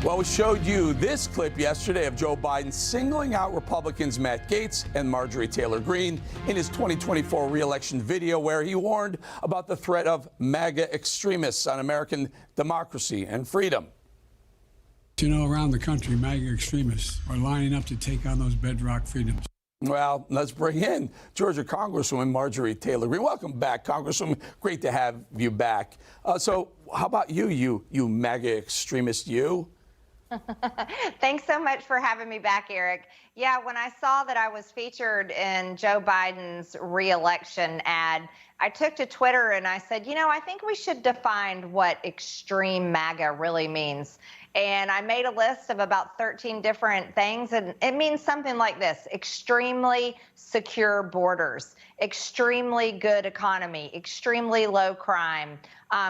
Well, we showed you this clip yesterday of Joe Biden singling out Republicans Matt Gaetz and Marjorie Taylor Greene in his 2024 reelection video, where he warned about the threat of MAGA extremists on American democracy and freedom. You know, around the country, MAGA extremists are lining up to take on those bedrock freedoms. Well, let's bring in Georgia Congresswoman Marjorie Taylor Greene. Welcome back, Congresswoman. Great to have you back. So how about you MAGA extremist, you? Thanks so much for having me back, Eric. Yeah, when I saw that I was featured in Joe Biden's reelection ad, I took to Twitter and I said, you know, I think we should define what extreme MAGA really means. And I made a list of about 13 different things, and it means something like this: extremely secure borders, extremely good economy, extremely low crime,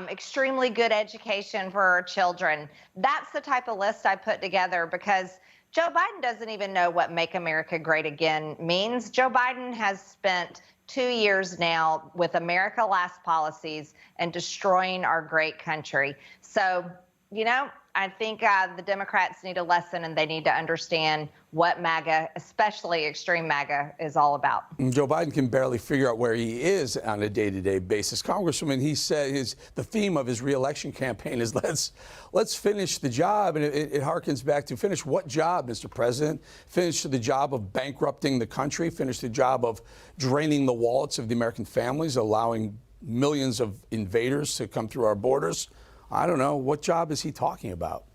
extremely good education for our children. That's the type of list I put together because Joe Biden doesn't even know what Make America Great Again means. Joe Biden has spent 2 years now with America Last policies and destroying our great country. So, you know, I think the Democrats need a lesson, and they need to understand what MAGA, especially extreme MAGA, is all about. Joe Biden can barely figure out where he is on a day-to-day basis. Congresswoman, he said the theme of his reelection campaign is let's finish the job, and it harkens back to finish what job, Mr. President? Finish the job of bankrupting the country, finish the job of draining the wallets of the American families, allowing millions of invaders to come through our borders. I don't know. What job is he talking about?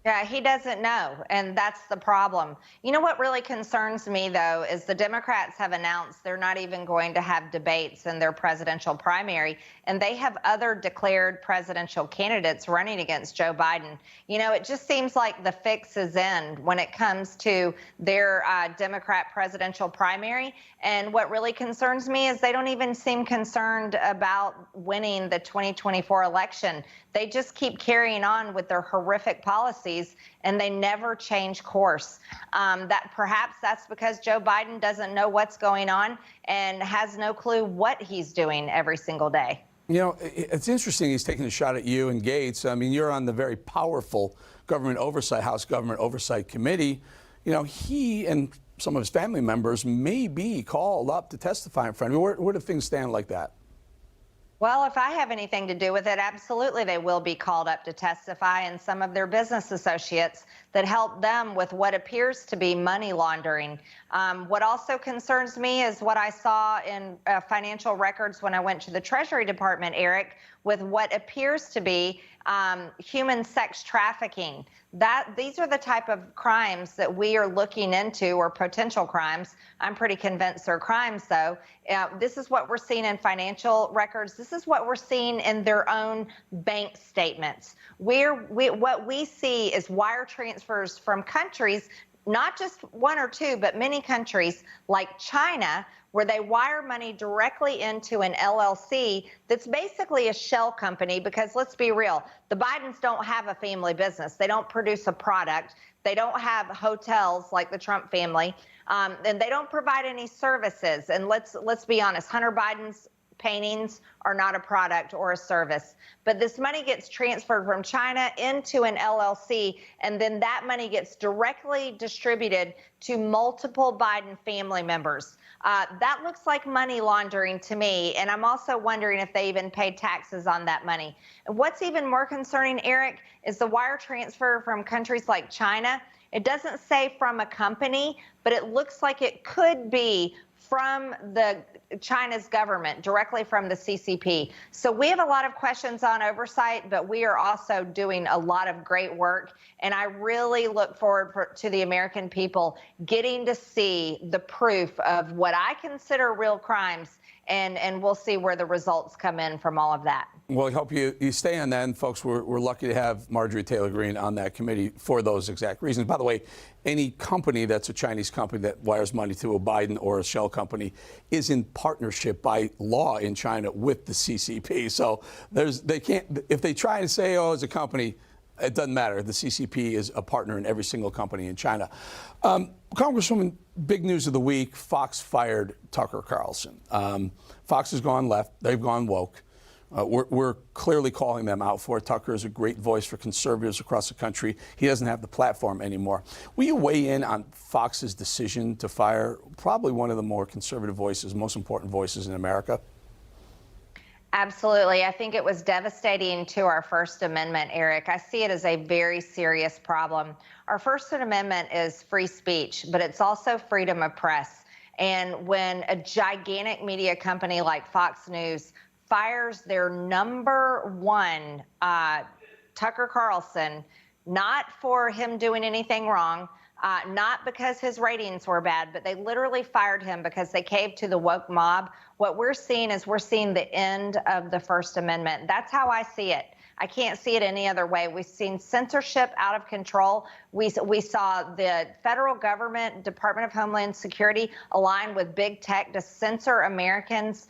Yeah, he doesn't know, and that's the problem. You know what really concerns me, though, is the Democrats have announced they're not even going to have debates in their presidential primary, and they have other declared presidential candidates running against Joe Biden. You know, it just seems like the fix is in when it comes to their Democrat presidential primary, and what really concerns me is they don't even seem concerned about winning the 2024 election. They just keep carrying on with their horrific policies, and they never change course. That perhaps that's because Joe Biden doesn't know what's going on and has no clue what he's doing every single day. You know, it's interesting he's taking a shot at you and Gaetz. I mean, you're on the very powerful House Government Oversight Committee. You know, he and some of his family members may be called up to testify in front of you. Where do things stand like that? Well, if I have anything to do with it, absolutely they will be called up to testify, and some of their business associates that help them with what appears to be money laundering. What also concerns me is what I saw in financial records when I went to the Treasury Department, Eric, with what appears to be human sex trafficking. These are the type of crimes that we are looking into, or potential crimes. I'm pretty convinced they're crimes, though. This is what we're seeing in financial records. This is what we're seeing in their own bank statements. What we see is wire transfers from countries, not just one or two, but many countries like China, where they wire money directly into an LLC that's basically a shell company, because let's be real, the Bidens don't have a family business. They don't produce a product. They don't have hotels like the Trump family, and they don't provide any services. And let's be honest, Hunter Biden's paintings are not a product or a service. But this money gets transferred from China into an LLC, and then that money gets directly distributed to multiple Biden family members. That looks like money laundering to me, and I'm also wondering if they even paid taxes on that money. And what's even more concerning, Eric, is the wire transfer from countries like China. It doesn't say from a company, but it looks like it could be from the China's government, directly from the CCP. So we have a lot of questions on oversight, but we are also doing a lot of great work. And I really look forward to the American people getting to see the proof of what I consider real crimes. And we'll see where the results come in from all of that. Well, I hope you stay on that. And folks, we're lucky to have Marjorie Taylor Greene on that committee for those exact reasons. By the way, any company that's a Chinese company that wires money to a Biden or a shell company is in partnership by law in China with the CCP. So they can't, if they try and say, oh, it's a company, it doesn't matter. The CCP is a partner in every single company in China. Congresswoman, big news of the week, Fox fired Tucker Carlson. Fox has gone left. They've gone woke. We're clearly calling them out for it. Tucker is a great voice for conservatives across the country. He doesn't have the platform anymore. Will you weigh in on Fox's decision to fire probably one of the more conservative voices, most important voices in America? Absolutely. I think it was devastating to our First Amendment, Eric. I see it as a very serious problem. Our First Amendment is free speech, but it's also freedom of press. And when a gigantic media company like Fox News fires their number one, Tucker Carlson, not for him doing anything wrong, not because his ratings were bad, but they literally fired him because they caved to the woke mob. What we're seeing is we're seeing the end of the First Amendment. That's how I see it. I can't see it any other way. We've seen censorship out of control. We saw the federal government, Department of Homeland Security, align with big tech to censor Americans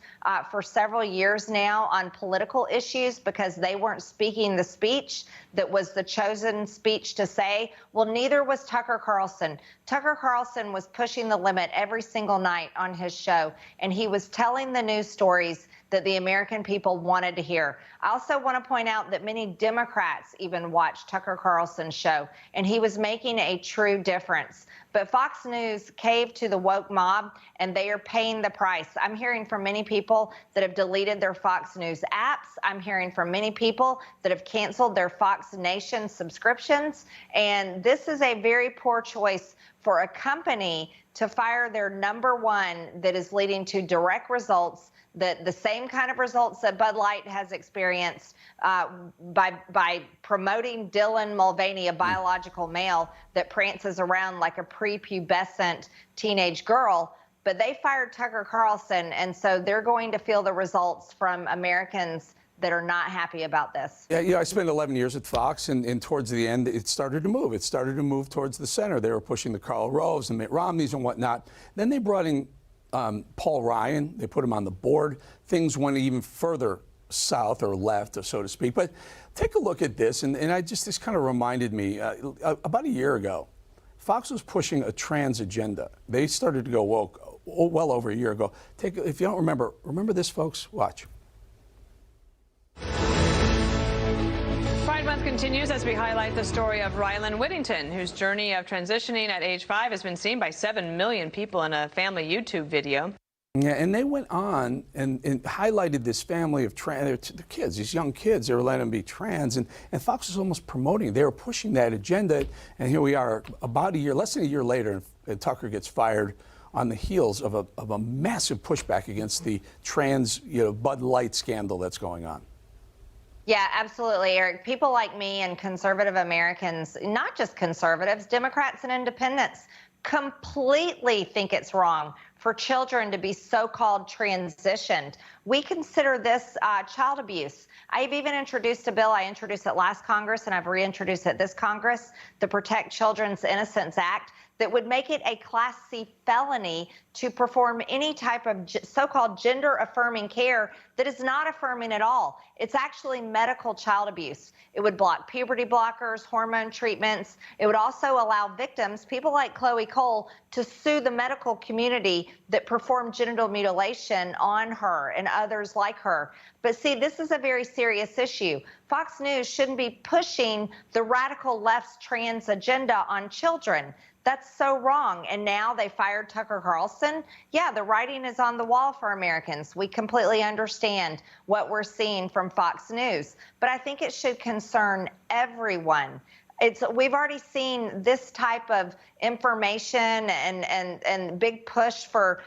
for several years now on political issues because they weren't speaking the speech that was the chosen speech to say. Well, neither was Tucker Carlson. Tucker Carlson was pushing the limit every single night on his show, and he was telling the news stories that the American people wanted to hear. I also want to point out that many Democrats even watched Tucker Carlson's show, and he was making a true difference. But Fox News caved to the woke mob, and they are paying the price. I'm hearing from many people that have deleted their Fox News apps. I'm hearing from many people that have canceled their Fox Nation subscriptions. And this is a very poor choice for a company to fire their number one that is leading to direct results, the same kind of results that Bud Light has experienced by promoting Dylan Mulvaney, a biological male that prances around like a prepubescent teenage girl. But they fired Tucker Carlson, and so they're going to feel the results from Americans that are not happy about this. Yeah, I spent 11 years at Fox, and towards the end, it started to move. It started to move towards the center. They were pushing the Karl Roves and Mitt Romneys and whatnot. Then they brought in Paul Ryan. They put him on the board. Things went even further south or left, so to speak. But take a look at this, and this kind of reminded me, about a year ago, Fox was pushing a trans agenda. They started to go woke well over a year ago. If you don't remember this, folks, watch. Pride Month continues as we highlight the story of Rylan Whittington, whose journey of transitioning at age 5 has been seen by 7 million people in a family YouTube video. Yeah, and they went on and highlighted this family of trans, the kids, these young kids. They were letting them be trans, and Fox was almost promoting it. They were pushing that agenda, and here we are about a year, less than a year later, and Tucker gets fired on the heels of a massive pushback against the trans, Bud Light scandal that's going on. Yeah, absolutely, Eric. People like me and conservative Americans, not just conservatives, Democrats and independents, completely think it's wrong for children to be so-called transitioned. We consider this child abuse. I've even introduced a bill. I introduced it last Congress, and I've reintroduced it this Congress, the Protect Children's Innocence Act, that would make it a Class C felony to perform any type of so-called gender-affirming care that is not affirming at all. It's actually medical child abuse. It would block puberty blockers, hormone treatments. It would also allow victims, people like Chloe Cole, to sue the medical community that performed genital mutilation on her and others like her. But see, this is a very serious issue. Fox News shouldn't be pushing the radical left's trans agenda on children. That's so wrong. And now they fired Tucker Carlson. Yeah, the writing is on the wall for Americans. We completely understand what we're seeing from Fox News. But I think it should concern everyone. We've already seen this type of information and big push for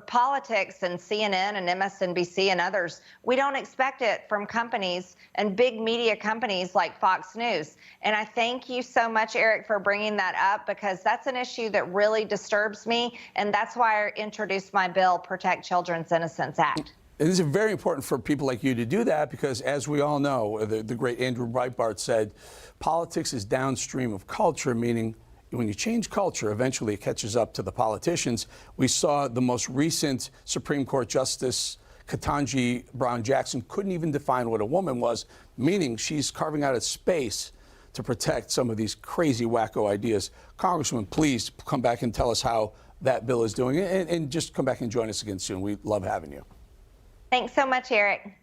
politics and CNN and MSNBC and others. We don't expect it from companies and big media companies like Fox News. And I thank you so much, Eric, for bringing that up, because that's an issue that really disturbs me. And that's why I introduced my bill, Protect Children's Innocence Act. It is very important for people like you to do that because, as we all know, the great Andrew Breitbart said, politics is downstream of culture, meaning when you change culture, eventually it catches up to the politicians. We saw the most recent Supreme Court Justice, Ketanji Brown Jackson, couldn't even define what a woman was, meaning she's carving out a space to protect some of these crazy, wacko ideas. Congressman, please come back and tell us how that bill is doing, and just come back and join us again soon. We love having you. Thanks so much, Eric.